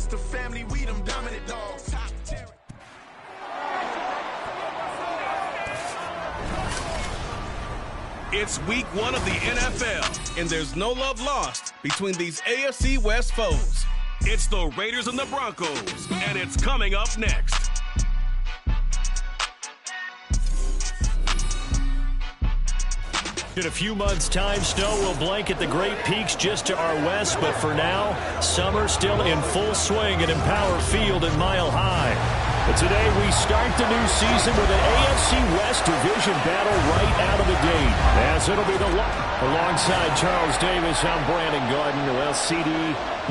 It's the family, we them dominant dogs. Top tier. It's week 1 of the NFL, and there's no love lost between these AFC West foes. It's the Raiders and the Broncos, and it's coming up next. In a few months' time, snow will blanket the Great Peaks just to our west, but for now, summer still in full swing at Empower Field in Mile High. But today, we start the new season with an AFC West division battle right out of the gate, as it'll be alongside Charles Davis, I'm Brandon Garden. Well, CD,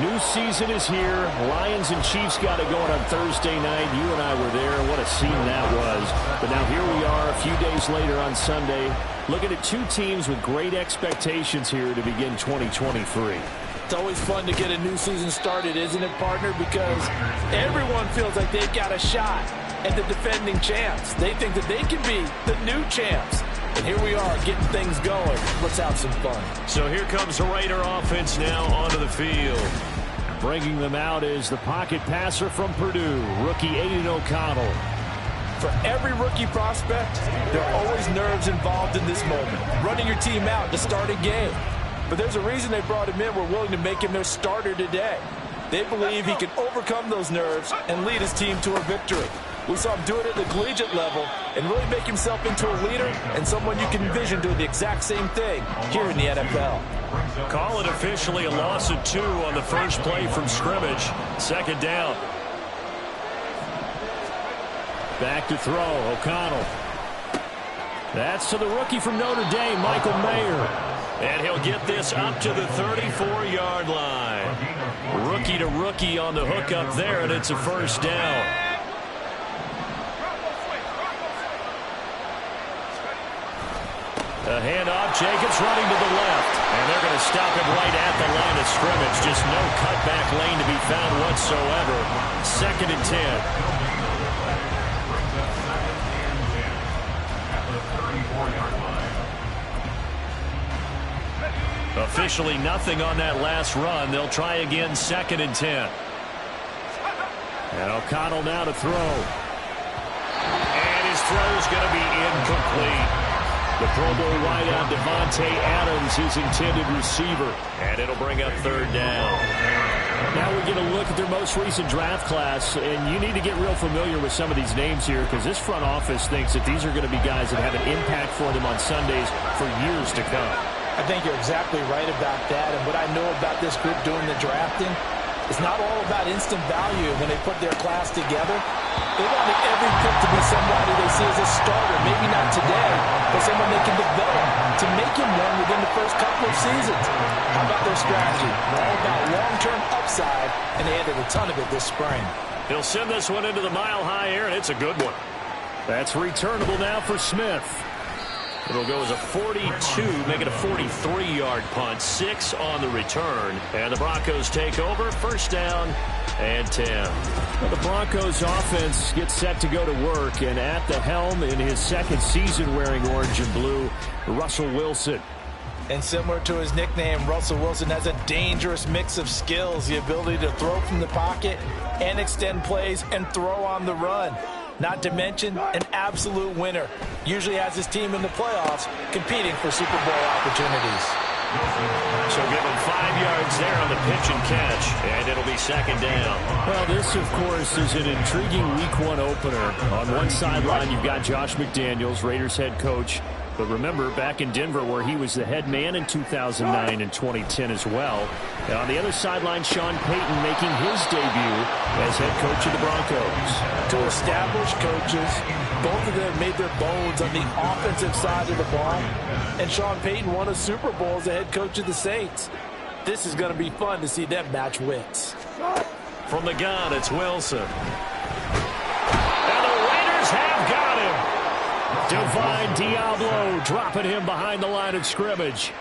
new season is here. Lions and Chiefs got it going on Thursday night. You and I were there. What a scene that was. But now here we are a few days later on Sunday, looking at two teams with great expectations here to begin 2023. It's always fun to get a new season started, isn't it, partner? Because everyone feels like they've got a shot at the defending champs. They think that they can be the new champs. And here we are getting things going. Let's have some fun. So here comes the Raider offense now onto the field. Bringing them out is the pocket passer from Purdue, rookie Aiden O'Connell. For every rookie prospect, there are always nerves involved in this moment. Running your team out to start a game. But there's a reason they brought him in. We're willing to make him their starter today. They believe he can overcome those nerves and lead his team to a victory. We saw him do it at the collegiate level and really make himself into a leader and someone you can envision doing the exact same thing here in the NFL. Call it officially a loss of 2 on the first play from scrimmage. Second down. Back to throw, O'Connell. That's to the rookie from Notre Dame, Michael Mayer. And he'll get this up to the 34-yard line. Rookie to rookie on the hook up there, and it's a first down. A handoff, Jacobs running to the left. And they're going to stop him right at the line of scrimmage. Just no cutback lane to be found whatsoever. 2nd and 10. Officially nothing on that last run. They'll try again, 2nd and 10. And O'Connell now to throw. And his throw's going to be incomplete. The Pro Bowl wideout Devontae Adams, his intended receiver. And it'll bring up 3rd down. Now we get a look at their most recent draft class, and you need to get real familiar with some of these names here because this front office thinks that these are going to be guys that have an impact for them on Sundays for years to come. I think you're exactly right about that. And what I know about this group doing the drafting, it's not all about instant value when they put their class together. They want every pick to be somebody they see as a starter, maybe not today, but someone they can develop to make him one within the first couple of seasons. How about their strategy? All about long-term upside, and they added a ton of it this spring. He'll send this one into the mile-high air, and it's a good one. That's returnable now for Smith. It'll go as a 42, make it a 43-yard punt, 6 on the return. And the Broncos take over, first down and 10. Well, the Broncos offense gets set to go to work, and at the helm in his 2nd season wearing orange and blue, Russell Wilson. And similar to his nickname, Russell Wilson has a dangerous mix of skills, the ability to throw from the pocket and extend plays and throw on the run. Not to mention an absolute winner. Usually has his team in the playoffs competing for Super Bowl opportunities. So give him 5 yards there on the pitch and catch, and it'll be 2nd down. Well, this, of course, is an intriguing Week 1 opener. On one sideline, you've got Josh McDaniels, Raiders head coach. But remember, back in Denver, where he was the head man in 2009 and 2010 as well. And on the other sideline, Sean Payton making his debut as head coach of the Broncos. Two established coaches. Both of them made their bones on the offensive side of the ball. And Sean Payton won a Super Bowl as the head coach of the Saints. This is going to be fun to see them match wits. From the gun, it's Wilson. And the Raiders have got him. Divine Diablo dropping him behind the line of scrimmage.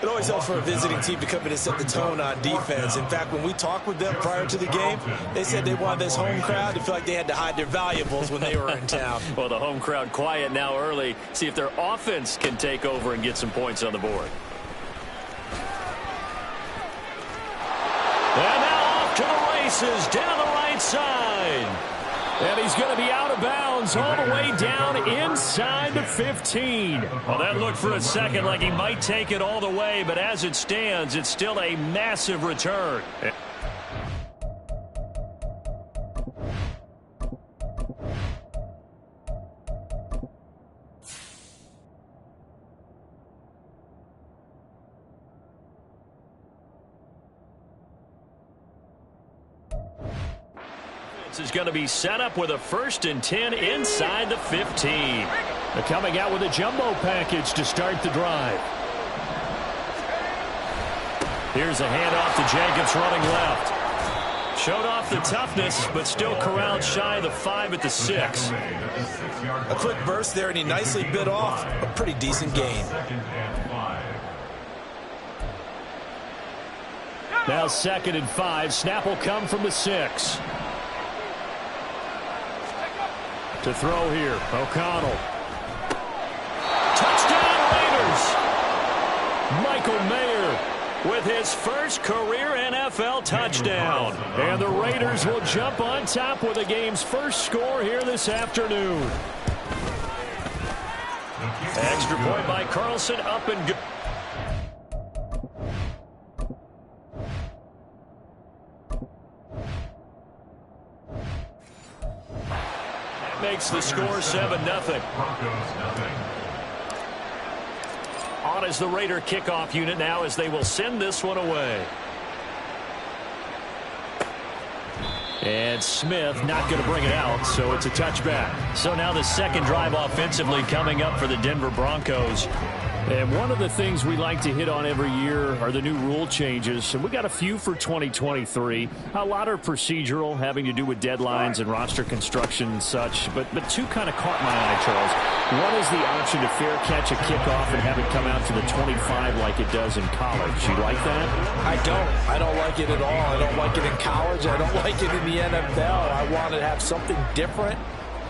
It always helps for a visiting team to come in and set the tone on defense. In fact, when we talked with them prior to the game, they said they wanted this home crowd to feel like they had to hide their valuables when they were in town. Well, the home crowd quiet now early. See if their offense can take over and get some points on the board. And now off to the Bounces down the right side. And he's going to be out of bounds all the way down inside the 15. Well, that looked for a second like he might take it all the way, but as it stands, it's still a massive return. Is going to be set up with a 1st and 10 inside the 15. They're coming out with a jumbo package to start the drive. Here's a handoff to Jacobs running left. Showed off the toughness, but still corralled shy of the 5 at the 6. A quick burst there, and he nicely bit off a pretty decent gain. Now 2nd and 5. Snap will come from the 6. To throw here, O'Connell. Touchdown Raiders! Michael Mayer with his first career NFL touchdown. And the Raiders will jump on top with the game's first score here this afternoon. Extra point by Carlson, up and good. Makes the score 7-0. On is the Raider kickoff unit now as they will send this one away. And Smith not going to bring it out, so it's a touchback. So now the second drive offensively coming up for the Denver Broncos. And one of the things we like to hit on every year are the new rule changes. And we got a few for 2023. A lot are procedural, having to do with deadlines and roster construction and such. But two kind of caught my eye, Charles. One is the option to fair catch a kickoff and have it come out to the 25 like it does in college. You like that? I don't. I don't like it at all. I don't like it in college. I don't like it in the NFL. I want to have something different.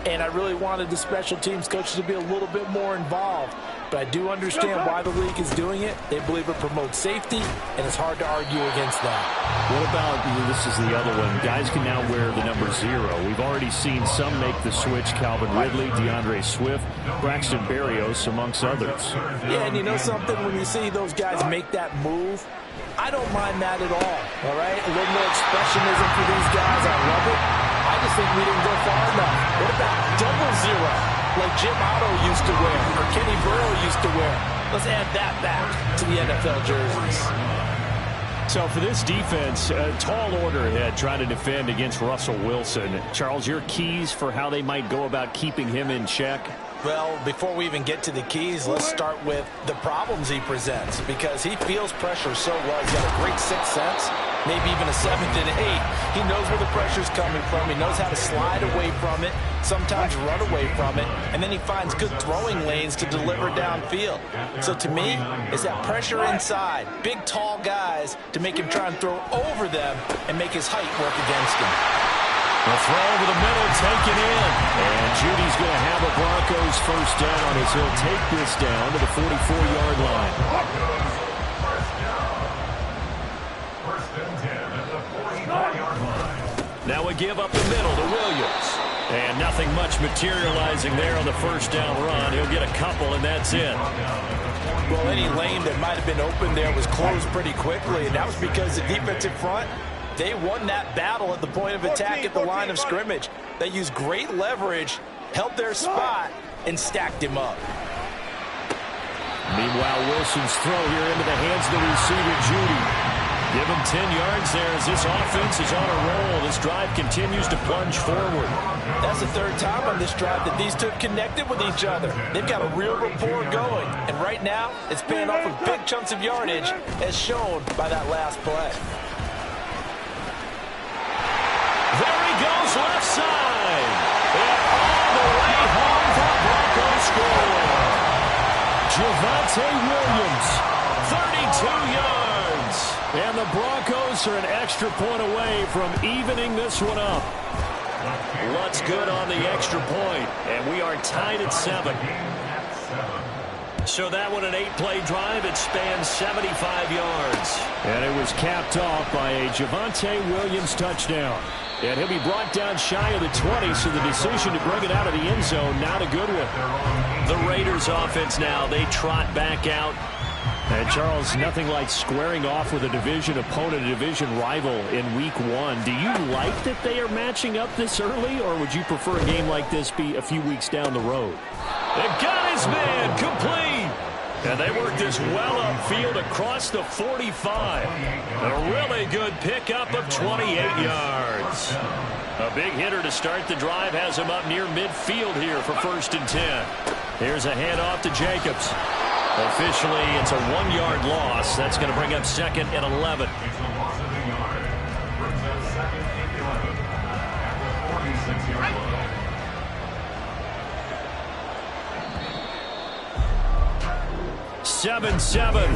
And I really wanted the special teams coaches to be a little bit more involved. But I do understand why the league is doing it. They believe it promotes safety, and it's hard to argue against that. What about, this is the other one, guys can now wear the number 0. We've already seen some make the switch, Calvin Ridley, DeAndre Swift, Braxton Berrios, amongst others. Yeah, and you know something? When you see those guys make that move, I don't mind that at all right? A little more expressionism for these guys. I love it. I just think we didn't go far enough. What about double 0? Like Jim Otto used to wear, or Kenny Burrow used to wear. Let's add that back to the NFL jerseys. So for this defense, a tall order ahead trying to defend against Russell Wilson. Charles, your keys for how they might go about keeping him in check? Well, before we even get to the keys, let's start with the problems he presents, because he feels pressure so well. He's got a great sixth sense, maybe even a 7th and 8. He knows where the pressure's coming from. He knows how to slide away from it, sometimes run away from it, and then he finds good throwing lanes to deliver downfield. So to me, it's that pressure inside, big, tall guys to make him try and throw over them and make his height work against him. The throw over the middle taken in. And Judy's going to have a Broncos first down as he'll take this down to the 44-yard line. Now a give up the middle to Williams. And nothing much materializing there on the first down run. He'll get a couple, and that's it. Well, any lane that might have been open there was closed pretty quickly, and that was because the defensive front, they won that battle at the point of attack at the line of scrimmage. They used great leverage, held their spot, and stacked him up. Meanwhile, Wilson's throw here into the hands of the receiver, Judy. Give him 10 yards there as this offense is on a roll. This drive continues to plunge forward. That's the 3rd time on this drive that these two have connected with each other. They've got a real rapport going. And right now, it's paying off with big chunks of yardage, as shown by that last play. There he goes, left side. And all the way home for Broncos score. Javonte Williams, 32 yards. And the Broncos are an extra point away from evening this one up. What's good on the extra point? And we are tied at 7. So that one, an 8-play drive. It spans 75 yards. And it was capped off by a Javonte Williams touchdown. And he'll be brought down shy of the 20, so the decision to bring it out of the end zone, not a good one. The Raiders offense now, they trot back out. And Charles, nothing like squaring off with a division opponent, a division rival in week 1. Do you like that they are matching up this early, or would you prefer a game like this be a few weeks down the road? They've got his man complete. And they work this well upfield across the 45. A really good pickup of 28 yards. A big hitter to start the drive has him up near midfield here for 1st and 10. Here's a handoff to Jacobs. Officially, it's a 1-yard loss. That's going to bring up 2nd and 11.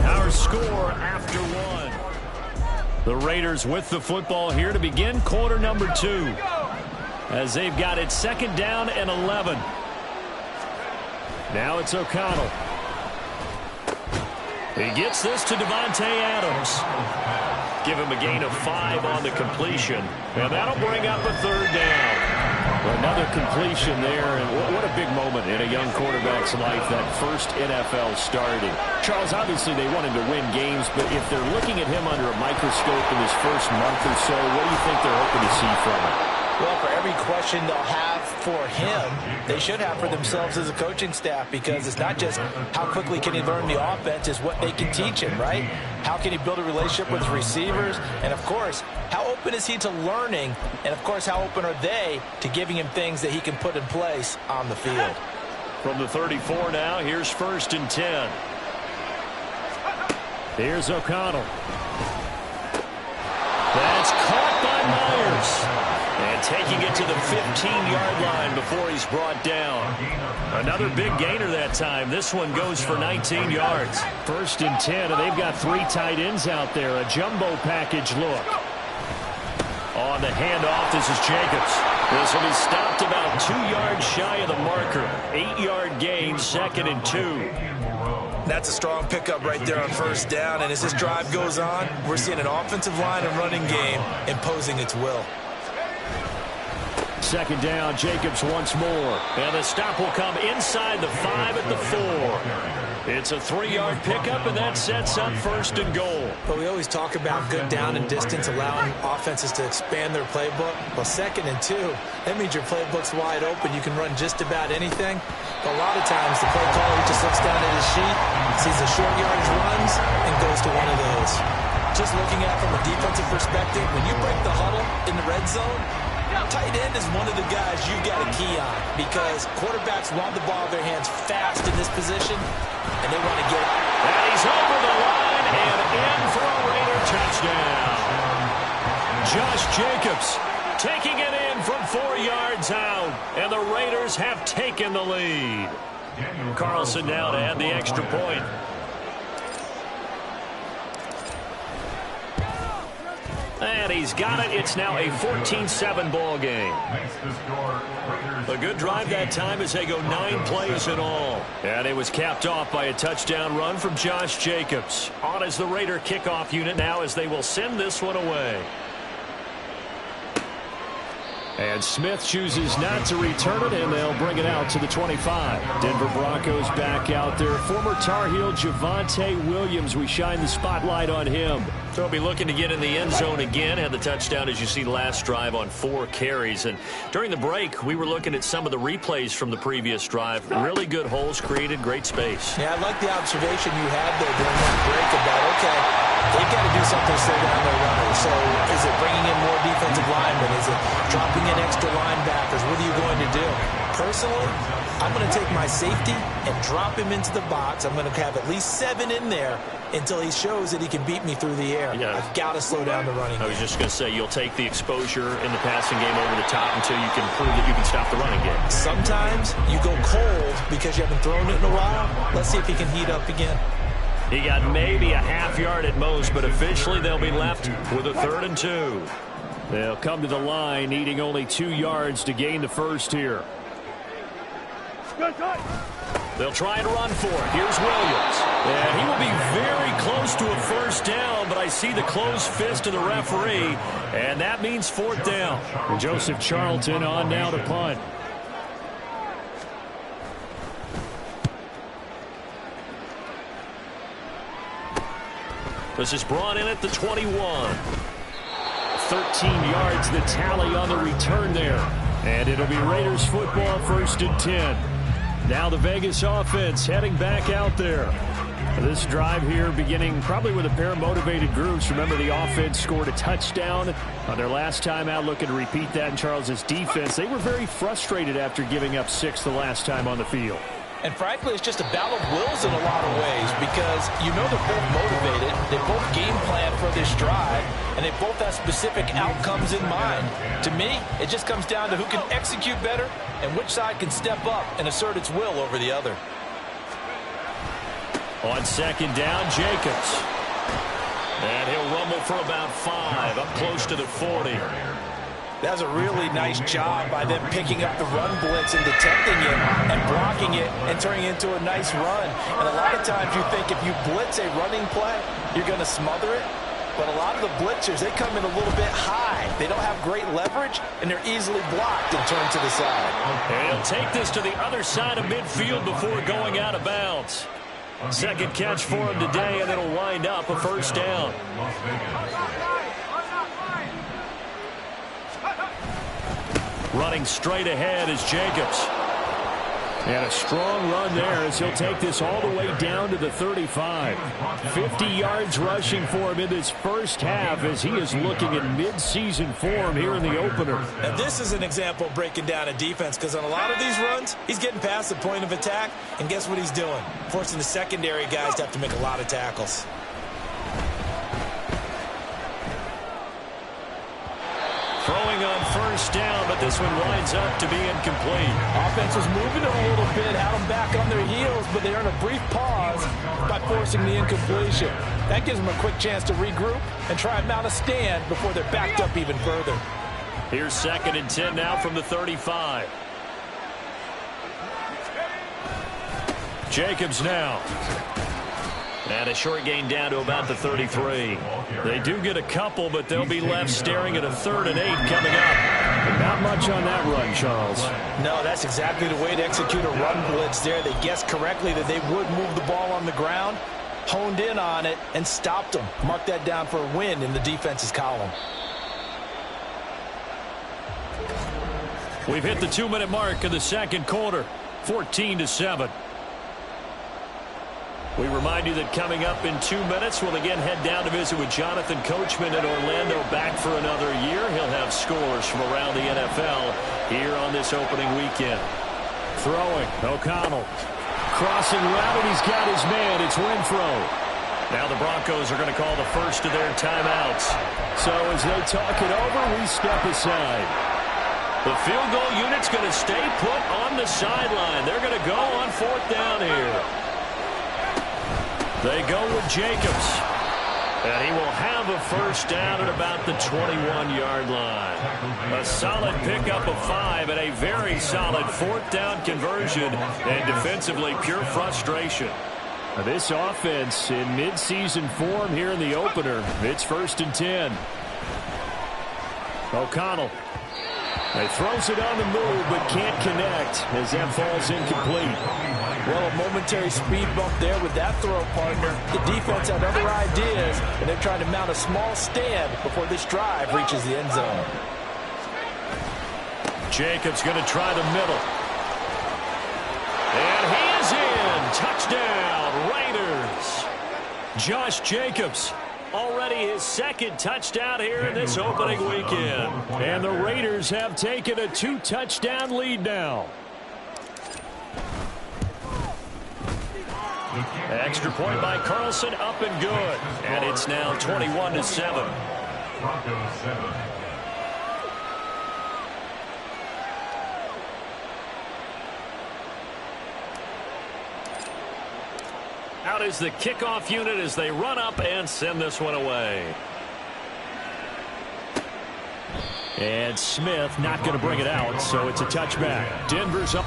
Our score after 1. The Raiders with the football here to begin quarter number 2. As they've got it 2nd down and 11. Now it's O'Connell. He gets this to Devontae Adams. Give him a gain of 5 on the completion. And that'll bring up a 3rd down. Another completion there, and what a big moment in a young quarterback's life, that first NFL starting. Charles, obviously they want him to win games, but if they're looking at him under a microscope in his first month or so, what do you think they're hoping to see from him? Well, for every question they'll have for him, they should have for themselves as a coaching staff, because it's not just how quickly can he learn the offense, it's what they can teach him, right? How can he build a relationship with receivers? And, of course, how open is he to learning? And, of course, how open are they to giving him things that he can put in place on the field? From the 34 now, here's 1st and 10. Here's O'Connell. That's caught by Myers. And taking it to the 15-yard line before he's brought down. Another big gainer that time. This one goes for 19 yards. 1st and 10, and they've got 3 tight ends out there. A jumbo package look. On the handoff, this is Jacobs. This will be stopped about 2 yards shy of the marker. 8-yard gain, 2nd and 2. That's a strong pickup right there on 1st down. And as this drive goes on, we're seeing an offensive line and running game imposing its will. 2nd down, Jacobs once more. And the stop will come inside the 5 at the 4. It's a 3-yard pickup, and that sets up 1st and goal. But we always talk about good down and distance, allowing offenses to expand their playbook. Well, 2nd and 2, that means your playbook's wide open. You can run just about anything. But a lot of times, the play caller, he just looks down at his sheet, sees the short yardage runs, and goes to one of those. Just looking at it from a defensive perspective, when you break the huddle in the red zone, tight end is one of the guys you've got to key on, because quarterbacks want the ball in their hands fast in this position, and they want to get it. And he's over the line and in for a Raider touchdown. Josh Jacobs taking it in from 4 yards out, and the Raiders have taken the lead. Carlson now to add the extra point. And he's got it. It's now a 14-7 ball game. A good drive that time as they go 9 plays in all. And it was capped off by a touchdown run from Josh Jacobs. On as the Raider kickoff unit now as they will send this one away. And Smith chooses not to return it, and they'll bring it out to the 25. Denver Broncos back out there. Former Tar Heel Javonte Williams, we shine the spotlight on him. So he'll be looking to get in the end zone again. Had the touchdown, as you see, last drive on 4 carries. And during the break, we were looking at some of the replays from the previous drive. Really good holes created, great space. Yeah, I like the observation you had there during that break about, okay, they've got to do something to slow down their runners. So is it bringing in more defensive linemen? Is it dropping in extra linebackers? What are you going to do? Personally, I'm going to take my safety and drop him into the box. I'm going to have at least 7 in there until he shows that he can beat me through the air. Yeah. I've got to slow down the running game. I was just going to say, you'll take the exposure in the passing game over the top until you can prove that you can stop the running game. Sometimes you go cold because you haven't thrown it in a while. Let's see if he can heat up again. He got maybe a half yard at most, but officially they'll be left with a 3rd and 2. They'll come to the line, needing only 2 yards to gain the first here. They'll try and run for it. Here's Williams. And he will be very close to a first down, but I see the closed fist of the referee, and that means fourth down. And Joseph Charlton on now to punt. This is brought in at the 21. 13 yards the tally on the return there. And it'll be Raiders football, 1st and 10. Now the Vegas offense heading back out there. This drive here beginning probably with a pair of motivated groups. Remember, the offense scored a touchdown on their last time out, looking to repeat that in Charles' defense. They were very frustrated after giving up 6 the last time on the field. And frankly, it's just a battle of wills in a lot of ways because you know they're both motivated, they both game plan for this drive, and they both have specific outcomes in mind. To me, it just comes down to who can execute better and which side can step up and assert its will over the other. On second down, Jacobs. And he'll rumble for about 5, up close to the 40. That's a really nice job by them picking up the run blitz and detecting it and blocking it and turning it into a nice run. And a lot of times you think if you blitz a running play, you're going to smother it. But a lot of the blitzers, they come in a little bit high. They don't have great leverage, and they're easily blocked and turned to the side. And he'll take this to the other side of midfield before going out of bounds. Second catch for him today, and it'll wind up a first down. Running straight ahead is Jacobs. And a strong run there as he'll take this all the way down to the 35. 50 yards rushing for him in this first half as he is looking in mid-season form here in the opener. And this is an example of breaking down a defense because on a lot of these runs, he's getting past the point of attack, and guess what he's doing? Forcing the secondary guys to have to make a lot of tackles. Throwing on first down, but this one winds up to be incomplete. Offense was moving them a little bit, had them back on their heels, but they earned a brief pause by forcing the incompletion. That gives them a quick chance to regroup and try and mount a stand before they're backed up even further. Here's 2nd and 10 now from the 35. Jacobs now. And a short gain down to about the 33. They do get a couple, but they'll be left staring at a 3rd and 8 coming up. And not much on that run, Charles. No, that's exactly the way to execute a run blitz there. They guessed correctly that they would move the ball on the ground, honed in on it, and stopped them. Mark that down for a win in the defense's column. We've hit the 2-minute mark of the second quarter, 14-7. We remind you that coming up in 2 minutes, we'll again head down to visit with Jonathan Coachman in Orlando, back for another year. He'll have scores from around the NFL here on this opening weekend. Throwing, O'Connell. Crossing route, and he's got his man. It's Renfro. Now the Broncos are going to call the first of their timeouts. So as they talk it over, we step aside. The field goal unit's going to stay put on the sideline. They're going to go on 4th down here. They go with Jacobs. And he will have a first down at about the 21-yard line. A solid pickup of 5 and a very solid 4th down conversion. And defensively, pure frustration. Now this offense in mid-season form here in the opener. It's 1st and 10. O'Connell. He throws it on the move, but can't connect as that falls incomplete. Well, a momentary speed bump there with that throw, partner. The defense had other ideas, and they're trying to mount a small stand before this drive reaches the end zone. Jacobs going to try the middle. And he is in. Touchdown, Raiders. Josh Jacobs. Already his 2nd touchdown here in this opening weekend. And the Raiders have taken a 2-touchdown lead now. Extra point by Carlson, up and good. And it's now 21-7. Broncos 7. Out is the kickoff unit as they run up and send this one away. And Smith not going to bring it out, so it's a touchback. Denver's up.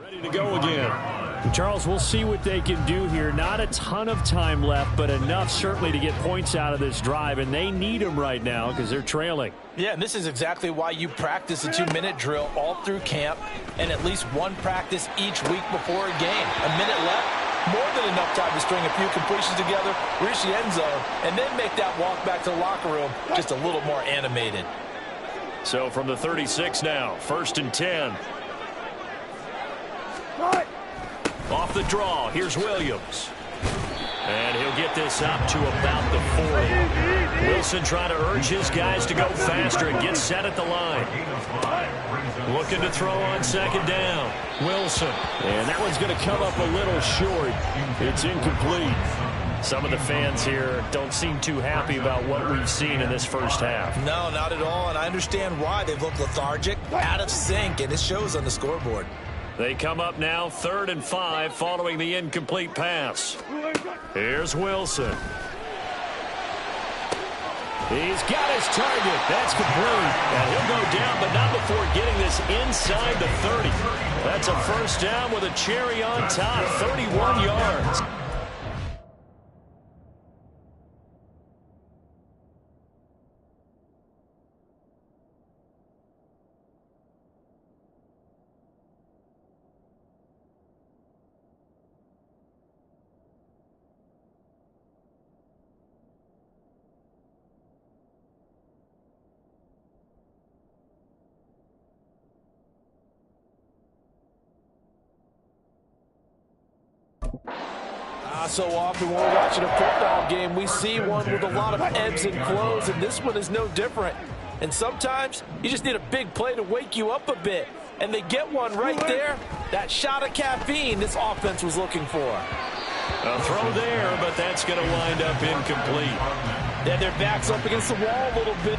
Ready to go again. Charles, we'll see what they can do here. Not a ton of time left, but enough certainly to get points out of this drive, and they need them right now because they're trailing. Yeah, and this is exactly why you practice a 2-minute drill all through camp and at least one practice each week before a game. A minute left, more than enough time to string a few completions together, reach the end zone, and then make that walk back to the locker room just a little more animated. So from the 36 now, 1st and 10. Off the draw, here's Williams. And he'll get this up to about the 40. Wilson trying to urge his guys to go faster and get set at the line. Looking to throw on 2nd down. Wilson. And that one's going to come up a little short. It's incomplete. Some of the fans here don't seem too happy about what we've seen in this first half. No, not at all, and I understand why. They've looked lethargic, out of sync, and it shows on the scoreboard. They come up now 3rd and 5 following the incomplete pass. Here's Wilson. He's got his target. That's complete. And he'll go down, but not before getting this inside the 30. That's a 1st down with a cherry on top, 31 yards. So often when we're watching a football game, we see one with a lot of ebbs and flows, and this one is no different. And sometimes you just need a big play to wake you up a bit. And they get one right there. That shot of caffeine this offense was looking for. A throw there, but that's going to wind up incomplete. Then their backs up against the wall a little bit.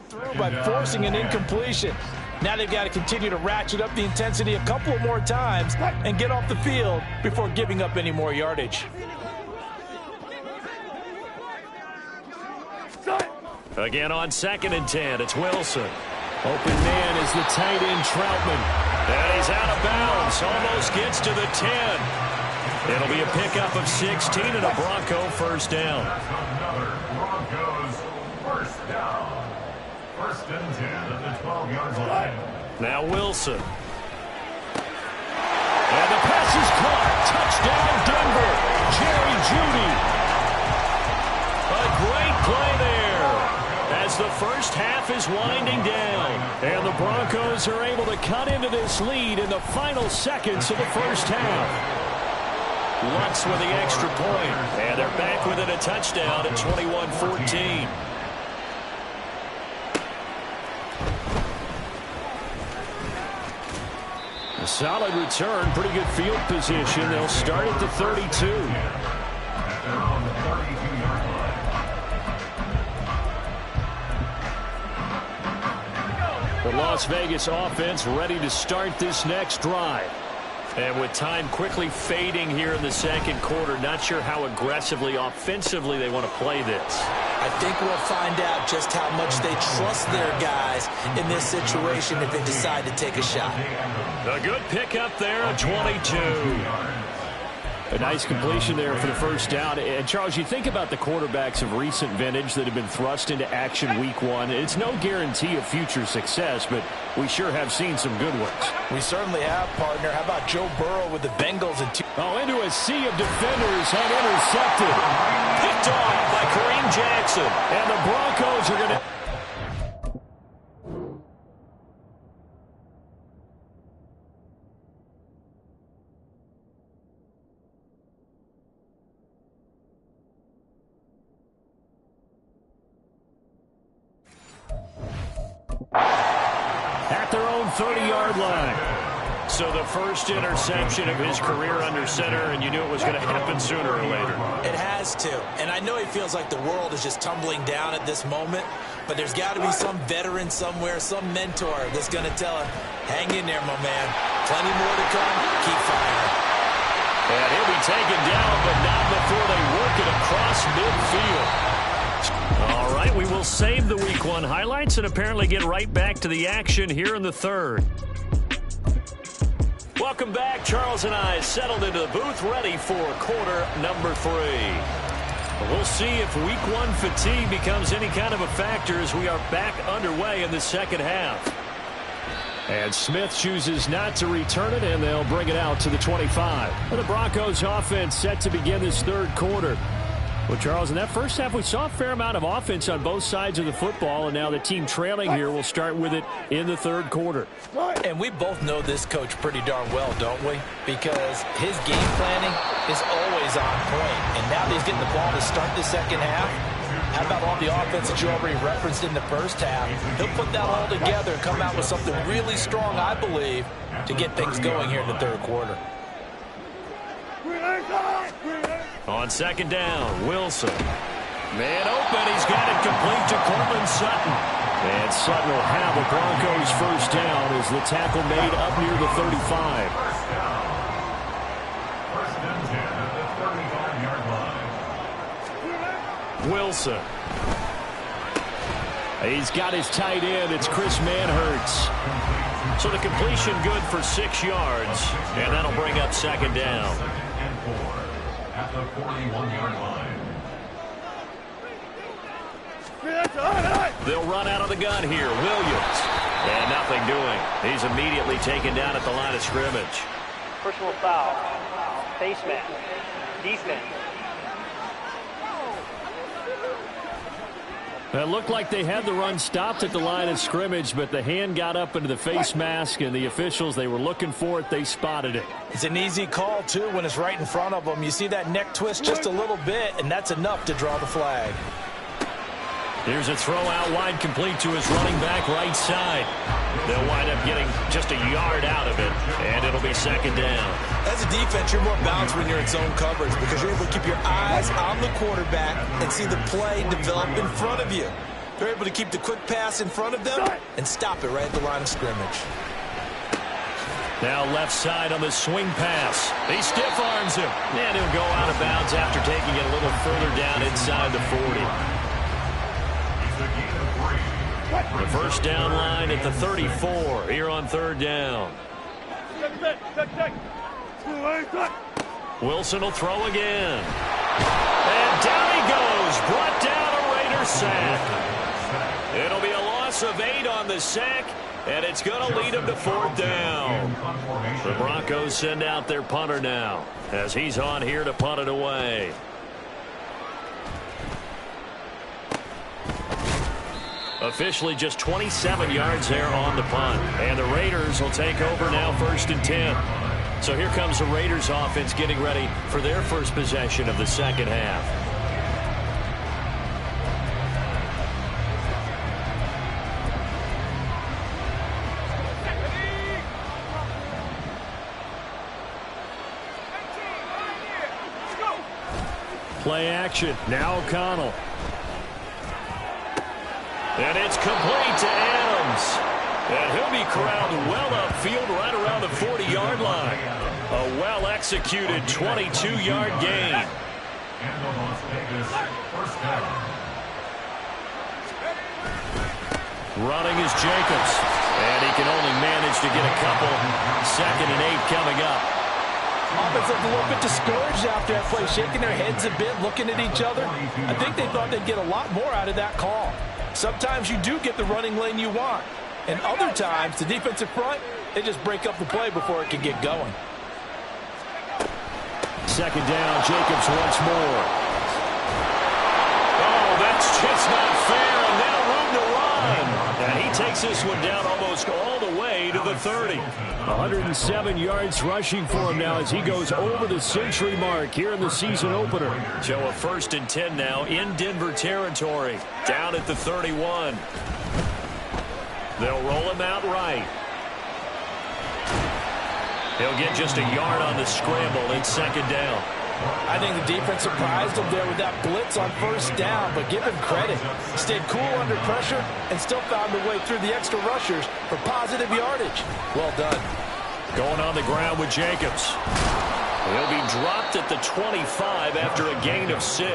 Through by forcing an incompletion. Now they've got to continue to ratchet up the intensity a couple more times and get off the field before giving up any more yardage. Again on 2nd and 10, it's Wilson. Open man is the tight end Troutman. And he's out of bounds, almost gets to the 10. It'll be a pickup of 16 and a Bronco first down. Another Broncos first down. 1st and 10 at the 12-yard line. Now Wilson. And the pass is caught. Touchdown Denver. Jerry Jeudy. A great play there as the first half is winding down. And the Broncos are able to cut into this lead in the final seconds of the first half. Lutz with the extra point. And they're back within a touchdown at 21-14. A solid return, pretty good field position. They'll start at the 32. At their own 32-yard line. The Las Vegas offense ready to start this next drive. And with time quickly fading here in the second quarter, not sure how aggressively, offensively they want to play this. I think we'll find out just how much they trust their guys in this situation if they decide to take a shot. A good pickup there at 22. A nice completion there for the first down. And, Charles, you think about the quarterbacks of recent vintage that have been thrust into action week one. It's no guarantee of future success, but we sure have seen some good ones. We certainly have, partner. How about Joe Burrow with the Bengals in 2? Oh, into a sea of defenders and intercepted. Picked off by Kareem Jackson. And the Broncos are going to... at their own 30-yard line. So the first interception of his career under center, and you knew it was going to happen sooner or later. It has to. And I know he feels like the world is just tumbling down at this moment, but there's got to be some veteran somewhere, some mentor that's going to tell him, hang in there, my man. Plenty more to come. Keep firing. And he'll be taken down, but not before they work it across midfield. All right, we will save the Week 1 highlights and apparently get right back to the action here in the third. Welcome back. Charles and I settled into the booth ready for quarter number 3. We'll see if Week 1 fatigue becomes any kind of a factor as we are back underway in the second half. And Smith chooses not to return it, and they'll bring it out to the 25. And the Broncos offense set to begin this third quarter. Well, Charles, in that first half, we saw a fair amount of offense on both sides of the football, and now the team trailing here will start with it in the third quarter. And we both know this coach pretty darn well, don't we? Because his game planning is always on point. And now that he's getting the ball to start the second half, how about all the offense that you already referenced in the first half? He'll put that all together and come out with something really strong, I believe, to get things going here in the third quarter. On second down, Wilson. Man open, he's got it complete to Courtland Sutton. And Sutton will have the Broncos first down as the tackle made up near the 35. First and 10 at the 35-yard line. Wilson. He's got his tight end. It's Chris Manhertz. So the completion good for 6 yards. And that'll bring up second down. Second and 4 at the 41-yard line. They'll run out of the gun here. Williams. And nothing doing. He's immediately taken down at the line of scrimmage. Personal foul. Face mask. Defense. It looked like they had the run stopped at the line of scrimmage, but the hand got up into the face mask, and the officials, they were looking for it. They spotted it. It's an easy call, too, when it's right in front of them. You see that neck twist just a little bit, and that's enough to draw the flag. Here's a throw out wide complete to his running back right side. They'll wind up getting just a yard out of it, and it'll be second down. As a defense, you're more balanced when you're in zone coverage because you're able to keep your eyes on the quarterback and see the play develop in front of you. They're able to keep the quick pass in front of them and stop it right at the line of scrimmage. Now left side on the swing pass. He stiff arms him. And he'll go out of bounds after taking it a little further down inside the 40. The first down line at the 34 here on third down. Wilson will throw again. And down he goes. Brought down a Raider sack. It'll be a loss of 8 on the sack. And it's going to lead them to fourth down. The Broncos send out their punter now as he's on here to punt it away. Officially just 27 yards there on the punt. And the Raiders will take over now 1st and 10. So here comes the Raiders offense getting ready for their first possession of the second half. Play action. Now O'Connell. And it's complete to Adams. And he'll be corralled well upfield right around the 40-yard line. A well-executed 22-yard gain. Running is Jacobs. And he can only manage to get a couple. 2nd and 8 coming up. Offense looked a little bit discouraged after that play, shaking their heads a bit, looking at each other. I think they thought they'd get a lot more out of that call. Sometimes you do get the running lane you want. And other times, the defensive front, they just break up the play before it can get going. 2nd down, Jacobs once more. Oh, that's just not fair, and now room to run. And he takes this one down almost all the way to the 30. 107 yards rushing for him now as he goes over the century mark here in the season opener. So a 1st and 10 now in Denver territory, down at the 31. They'll roll him out right. He'll get just a yard on the scramble in 2nd down. I think the defense surprised him there with that blitz on 1st down, but give him credit. Stayed cool under pressure and still found a way through the extra rushers for positive yardage. Well done. Going on the ground with Jacobs. He'll be dropped at the 25 after a gain of 6.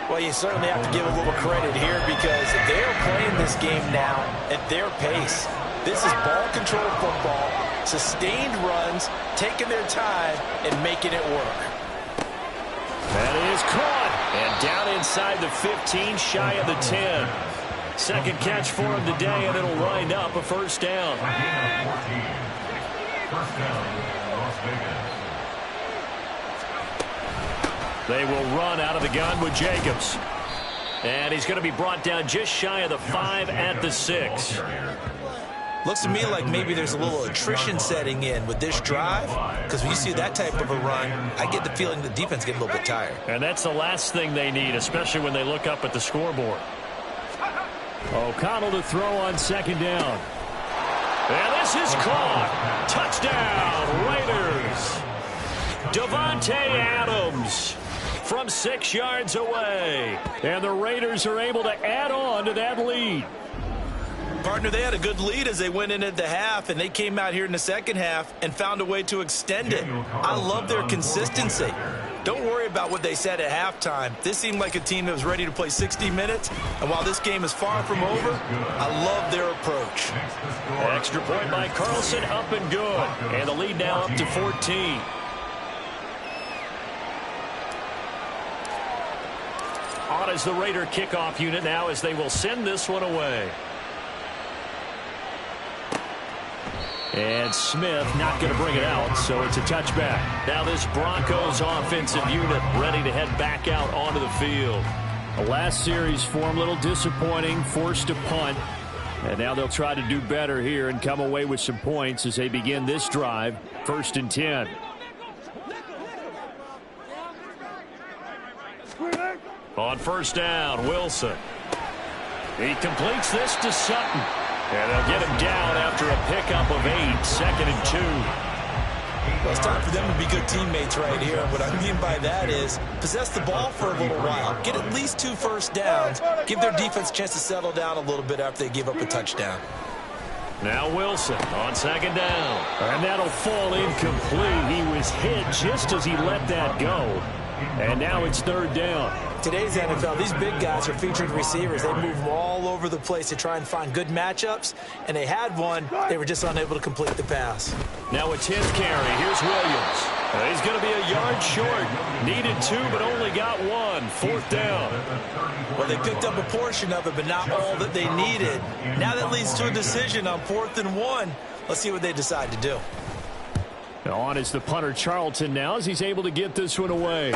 Well, you certainly have to give a little credit here because they're playing this game now at their pace. This is ball control football, sustained runs, taking their time, and making it work. That is caught. And down inside the 15, shy of the 10. 2nd catch for him today, and it'll wind up a 1st down. They will run out of the gun with Jacobs. And he's going to be brought down just shy of the 5 at the 6. Looks to me like maybe there's a little attrition setting in with this drive, because when you see that type of a run, I get the feeling the defense gets a little bit tired. And that's the last thing they need, especially when they look up at the scoreboard. O'Connell to throw on 2nd down. And this is caught. Touchdown, Raiders. Davante Adams from 6 yards away. And the Raiders are able to add on to that lead. Partner, they had a good lead as they went in at the half, and they came out here in the second half and found a way to extend it. I love their consistency. Don't worry about what they said at halftime. This seemed like a team that was ready to play 60 minutes, and while this game is far from over, I love their approach. Extra point by Carlson, up and good. And the lead now up to 14. On is the Raider kickoff unit now as they will send this one away. And Smith not going to bring it out, so it's a touchback. Now this Broncos offensive unit ready to head back out onto the field. The last series for them, a little disappointing, forced to punt. And now they'll try to do better here and come away with some points as they begin this drive, 1st and 10. On 1st down, Wilson. He completes this to Sutton. And they'll get him down after a pickup of 8, 2nd and 2. Well, it's time for them to be good teammates right here. And what I mean by that is possess the ball for a little while. Get at least 2 first downs. Give their defense a chance to settle down a little bit after they give up a touchdown. Now Wilson on second down. And that'll fall incomplete. He was hit just as he let that go. And now it's third down. Today's NFL, these big guys are featured receivers. They move all over the place to try and find good matchups. And they had one. They were just unable to complete the pass. Now a 10th carry. Here's Williams. He's going to be a yard short. Needed 2, but only got 1. Fourth down. Well, they picked up a portion of it, but not all that they needed. Now that leads to a decision on 4th and 1. Let's see what they decide to do. On is the punter Charlton now as he's able to get this one away.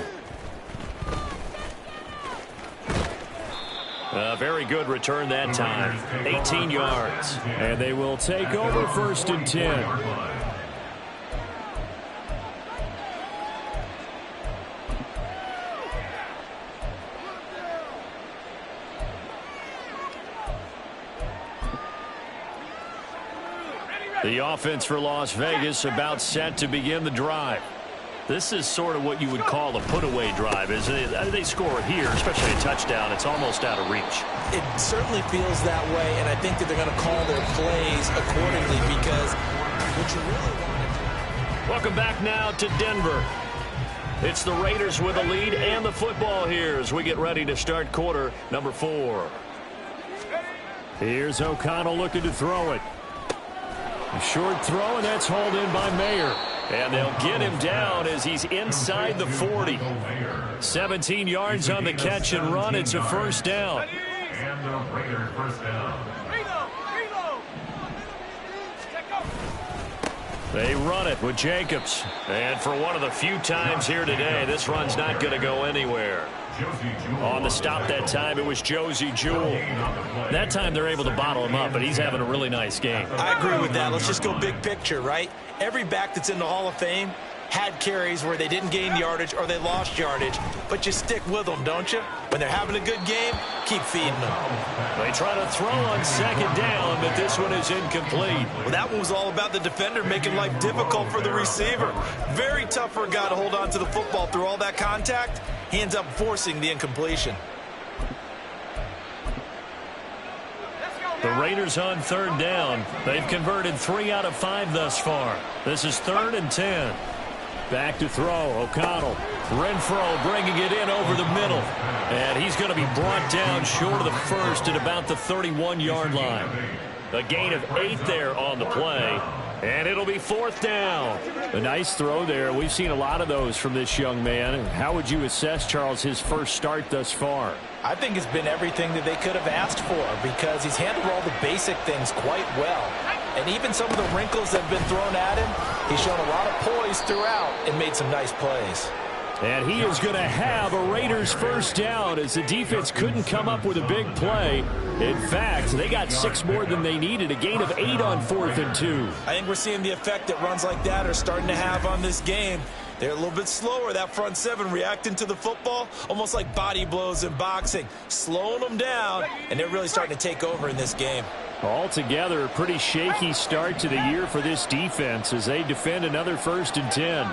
A very good return that time. 18 yards. And they will take over 1st and 10. The offense for Las Vegas about set to begin the drive. This is sort of what you would call a put-away drive. As they score here, especially a touchdown, it's almost out of reach. It certainly feels that way, and I think that they're going to call their plays accordingly because what you really want. Welcome back now to Denver. It's the Raiders with a lead and the football here as we get ready to start quarter number 4. Here's O'Connell looking to throw it. A short throw, and that's hauled in by Mayer. And they'll get him down as he's inside the 40. 17 yards on the catch and run. It's a first down. And the Raiders first down. They run it with Jacobs. And for one of the few times here today, this run's not going to go anywhere. On the stop that time, it was Josie Jewell. That time they're able to bottle him up, but he's having a really nice game. I agree with that. Let's just go big picture, right? Every back that's in the Hall of Fame had carries where they didn't gain yardage or they lost yardage, but you stick with them, don't you? When they're having a good game, keep feeding them. They try to throw on second down, but this one is incomplete. Well, that one was all about the defender making life difficult for the receiver. Very tough for a guy to hold on to the football through all that contact. He ends up forcing the incompletion. The Raiders on third down. They've converted 3 out of 5 thus far. This is 3rd and 10. Back to throw. O'Connell. Renfro bringing it in over the middle. And he's going to be brought down short of the first at about the 31-yard line. A gain of 8 there on the play. And it'll be 4th down. A nice throw there. We've seen a lot of those from this young man. How would you assess, Charles, his first start thus far? I think it's been everything that they could have asked for because he's handled all the basic things quite well. And even some of the wrinkles that have been thrown at him, he's shown a lot of poise throughout and made some nice plays. And he is going to have a Raiders first down as the defense couldn't come up with a big play. In fact, they got 6 more than they needed, a gain of 8 on 4th and 2. I think we're seeing the effect that runs like that are starting to have on this game. They're a little bit slower, that front 7 reacting to the football, almost like body blows in boxing, slowing them down, and they're really starting to take over in this game. Altogether, a pretty shaky start to the year for this defense as they defend another 1st and 10.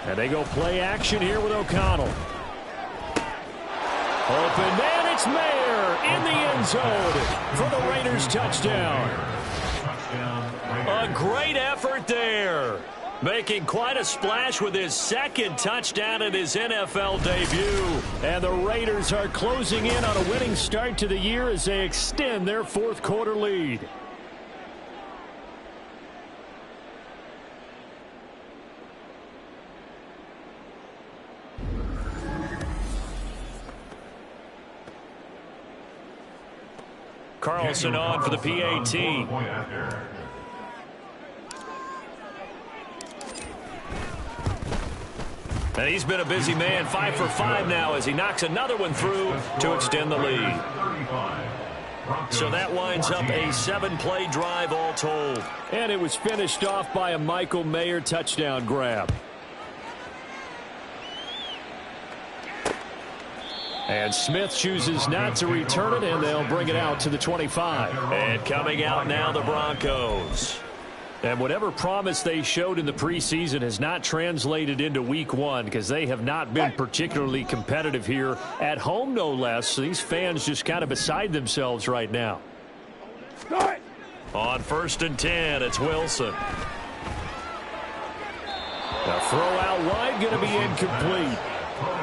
And they go play action here with O'Connell. Open man, it's Mayer in the end zone for the Raiders touchdown. A great effort there. Making quite a splash with his 2nd touchdown in his NFL debut. And the Raiders are closing in on a winning start to the year as they extend their 4th quarter lead. Carlson on for the PAT. And he's been a busy man, 5 for 5 now as he knocks another one through to extend the lead. So that winds up a 7-play drive all told. And it was finished off by a Michael Mayer touchdown grab. And Smith chooses not to return it, and they'll bring it out to the 25. And coming out now, the Broncos. And whatever promise they showed in the preseason has not translated into week one because they have not been particularly competitive here at home, no less. So these fans just kind of beside themselves right now. On 1st and 10, it's Wilson. The throw out wide going to be incomplete.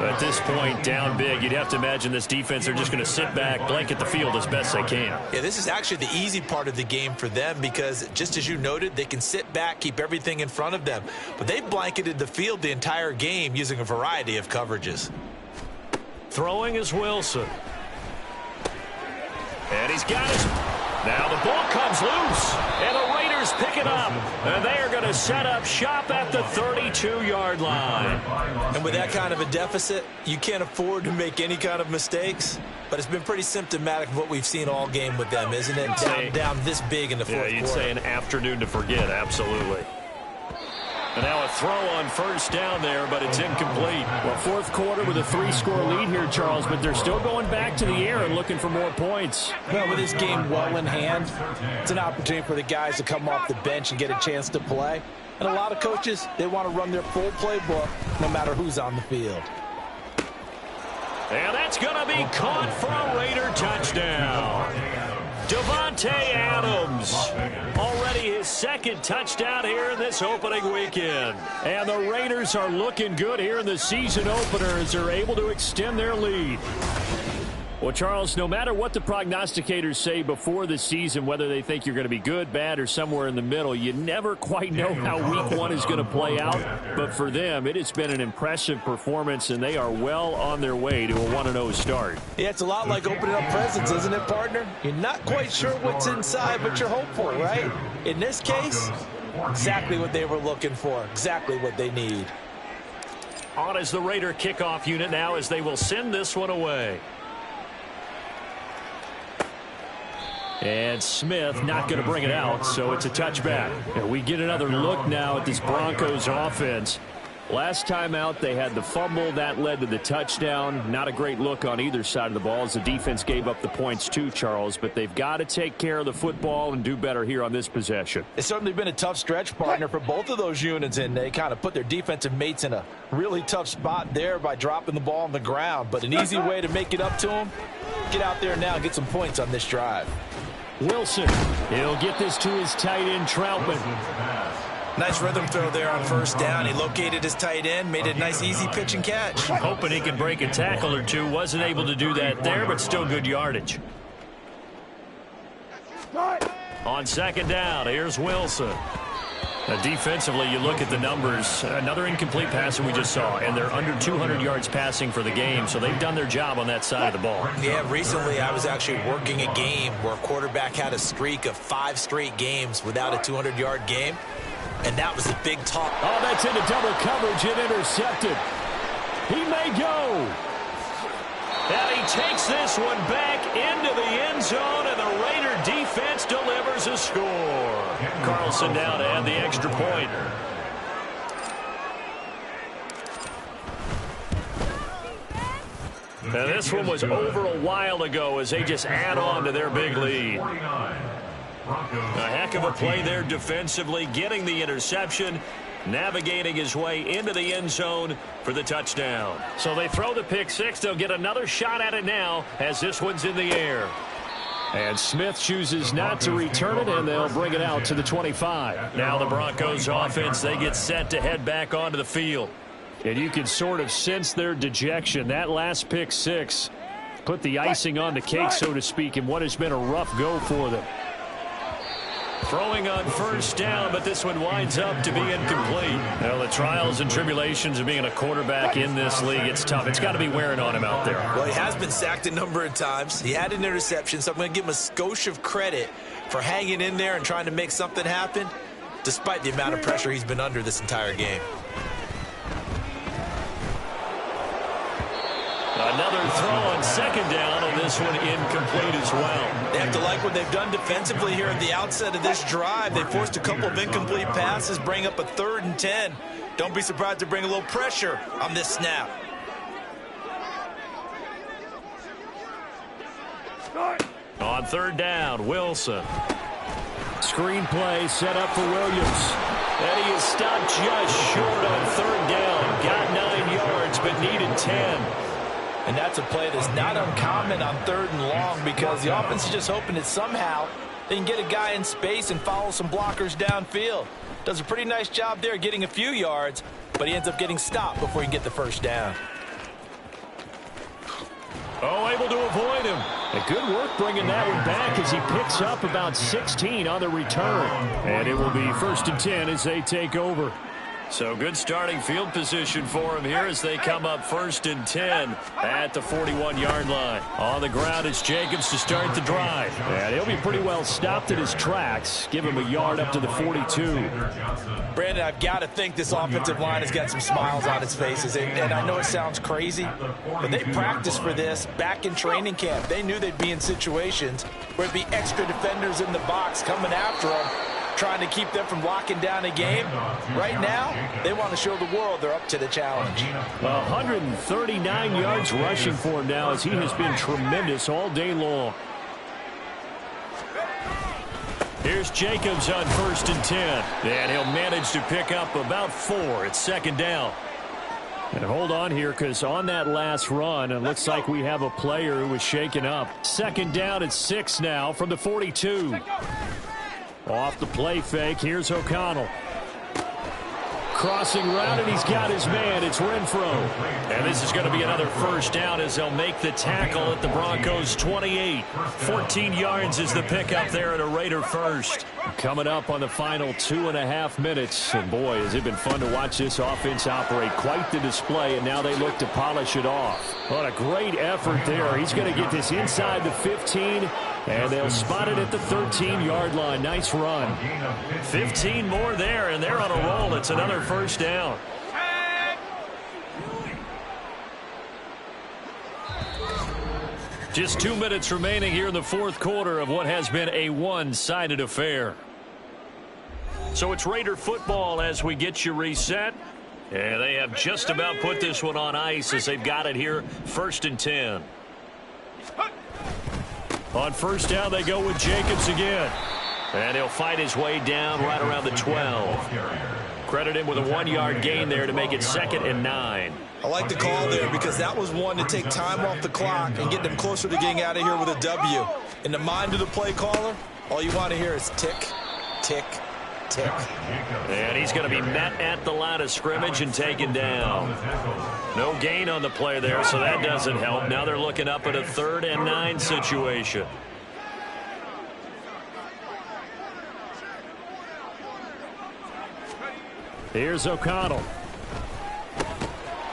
At this point, down big, you'd have to imagine this defense, they're just going to sit back, blanket the field as best they can. Yeah, this is actually the easy part of the game for them because, just as you noted, they can sit back, keep everything in front of them. But they've blanketed the field the entire game using a variety of coverages. Throwing is Wilson. And he's got his... Now the ball comes loose, and the Raiders pick it up. And they are going to set up shop at the 32-yard line. And with that kind of a deficit, you can't afford to make any kind of mistakes. But it's been pretty symptomatic of what we've seen all game with them, isn't it? Down this big in the fourth quarter. Yeah, you'd say an afternoon to forget, absolutely. And now a throw on 1st down there, but it's incomplete. Well, fourth quarter with a 3-score lead here, Charles, but they're still going back to the air and looking for more points. Well, with this game well in hand, it's an opportunity for the guys to come off the bench and get a chance to play. And a lot of coaches, they want to run their full playbook no matter who's on the field. And that's going to be caught for a Raider touchdown. Davante Adams, already his 2nd touchdown here in this opening weekend. And the Raiders are looking good here in the season opener as they're able to extend their lead. Well, Charles, no matter what the prognosticators say before the season, whether they think you're going to be good, bad, or somewhere in the middle, you never quite know how week one is going to play out. But for them, it has been an impressive performance, and they are well on their way to a 1-0 start. Yeah, it's a lot like opening up presents, isn't it, partner? You're not quite sure what's inside, but you're hopeful, right? In this case, exactly what they were looking for, exactly what they need. On is the Raider kickoff unit now as they will send this one away. And Smith not going to bring it out, so it's a touchback. And we get another look now at this Broncos offense. Last time out, they had the fumble. That led to the touchdown. Not a great look on either side of the ball as the defense gave up the points too, Charles. But they've got to take care of the football and do better here on this possession. It's certainly been a tough stretch, partner, for both of those units, and they kind of put their defensive mates in a really tough spot there by dropping the ball on the ground. But an easy way to make it up to them, get out there now and get some points on this drive. Wilson, he'll get this to his tight end, Troutman. Nice rhythm throw there on 1st down. He located his tight end, made a nice easy pitch and catch. Hoping he could break a tackle or two. Wasn't able to do that there, but still good yardage. On 2nd down, here's Wilson. Defensively, you look at the numbers. Another incomplete pass that we just saw, and they're under 200 yards passing for the game, so they've done their job on that side of the ball. Yeah, recently I was actually working a game where a quarterback had a streak of 5 straight games without a 200-yard game, and that was a big talk. Oh, that's into double coverage and intercepted. He may go. And he takes this one back into the end zone, and the Raider defense delivers a score. Carlson down to add the extra point. Now this one was over a while ago as they just add on to their big lead. A heck of a play there defensively, getting the interception, navigating his way into the end zone for the touchdown. So they throw the pick six. They'll get another shot at it now as this one's in the air. And Smith chooses not to return it, and they'll bring it out to the 25. Now the Broncos offense, they get set to head back onto the field. And you can sort of sense their dejection. That last pick six put the icing on the cake, so to speak, in what has been a rough go for them. Throwing on first down, but this one winds up to be incomplete. Well, the trials and tribulations of being a quarterback in this league, it's tough. It's got to be wearing on him out there. Well, he has been sacked a number of times. He had an interception, so I'm going to give him a skosh of credit for hanging in there and trying to make something happen, despite the amount of pressure he's been under this entire game. Another throw on second down, and this one incomplete as well. They have to like what they've done defensively here at the outset of this drive. They forced a couple of incomplete passes, bring up a 3rd and 10. Don't be surprised to bring a little pressure on this snap. On third down, Wilson. Screenplay set up for Williams. And he is stopped just short on third down. Got 9 yards, but needed 10. And that's a play that's not uncommon on third and long because the offense is just hoping that somehow they can get a guy in space and follow some blockers downfield. Does a pretty nice job there getting a few yards, but he ends up getting stopped before he can get the first down. Oh, able to avoid him. A good work bringing that one back as he picks up about 16 on the return. And it will be 1st and 10 as they take over. So good starting field position for him here as they come up 1st and 10 at the 41-yard line. On the ground, it's Jacobs to start the drive. And he'll be pretty well stopped in his tracks. Give him a yard up to the 42. Brandon, I've got to think this offensive line has got some smiles on its faces. And I know it sounds crazy, but they practiced for this back in training camp. They knew they'd be in situations where it'd be extra defenders in the box coming after them, trying to keep them from locking down a game. Right now, they want to show the world they're up to the challenge. 139 yards rushing for him now as he has been tremendous all day long. Here's Jacobs on 1st and 10. And he'll manage to pick up about 4. It's 2nd down. And hold on here because on that last run, it looks like we have a player who was shaken up. 2nd down at 6 now from the 42. Off the play fake, here's O'Connell. Crossing route, and he's got his man. It's Renfro. And this is going to be another first down as they'll make the tackle at the Broncos' 28. 14 yards is the pickup there at a Raider first. Coming up on the final 2.5 minutes. And boy, has it been fun to watch this offense operate. Quite the display, and now they look to polish it off. What a great effort there. He's going to get this inside the 15, and they'll spot it at the 13-yard line. Nice run. 15 more there, and they're on a roll. It's another first down. Just 2 minutes remaining here in the 4th quarter of what has been a one-sided affair. So it's Raider football as we get you reset. And they have just about put this one on ice as they've got it here, 1st and 10. On first down, they go with Jacobs again. And he'll fight his way down right around the 12. Credit him with a 1-yard gain there to make it 2nd and 9. I like the call there because that was one to take time off the clock and get them closer to getting out of here with a W. In the mind of the play caller, all you want to hear is tick, tick, tick. And he's going to be met at the line of scrimmage and taken down. No gain on the play there, so that doesn't help. Now they're looking up at a 3rd and 9 situation. Here's O'Connell.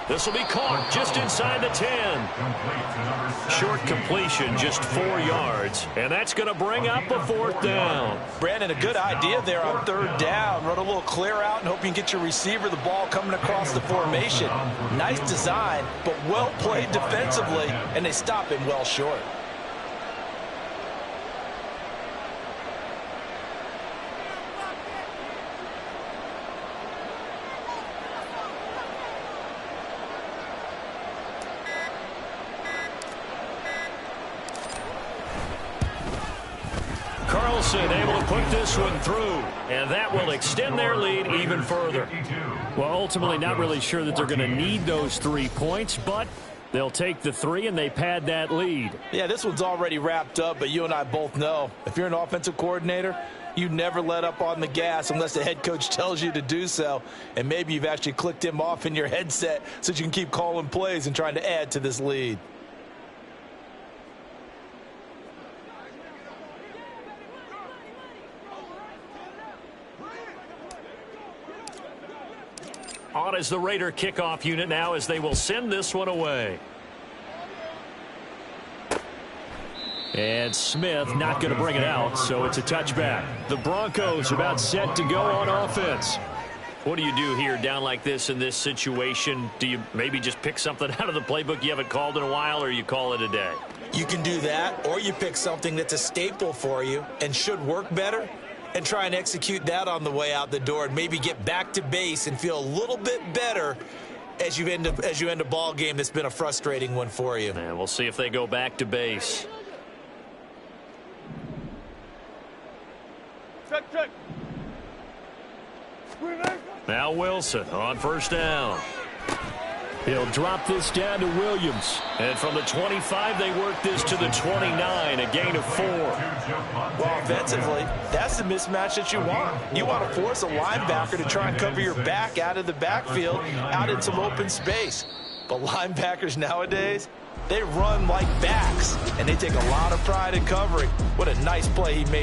This will be caught just inside the 10. Short completion, just 4 yards. And that's going to bring up a 4th down. Brandon, a good idea there on 3rd down. Run a little clear out and hope you can get your receiver the ball coming across the formation. Nice design, but well played defensively, and they stop him well short. Able to put this one through, and that will extend their lead even further. Well, ultimately not really sure that they're going to need those 3 points, but they'll take the 3 and they pad that lead. Yeah, this one's already wrapped up, but you and I both know if you're an offensive coordinator, you never let up on the gas unless the head coach tells you to do so, and maybe you've actually clicked him off in your headset so that you can keep calling plays and trying to add to this lead. On is the Raider kickoff unit now as they will send this one away. And Smith not going to bring it out, so it's a touchback. The Broncos about set to go on offense. What do you do here down like this in this situation? Do you maybe just pick something out of the playbook you haven't called in a while, or you call it a day? You can do that, or you pick something that's a staple for you and should work better, and try and execute that on the way out the door and maybe get back to base and feel a little bit better as you end a ball game that's been a frustrating one for you. And we'll see if they go back to base. Now Wilson on first down. He'll drop this down to Williams. And from the 25, they work this to the 29, a gain of 4. Well, offensively, that's the mismatch that you want. You want to force a linebacker to try and cover your back out of the backfield, out in some open space. But linebackers nowadays, they run like backs, and they take a lot of pride in covering. What a nice play he made.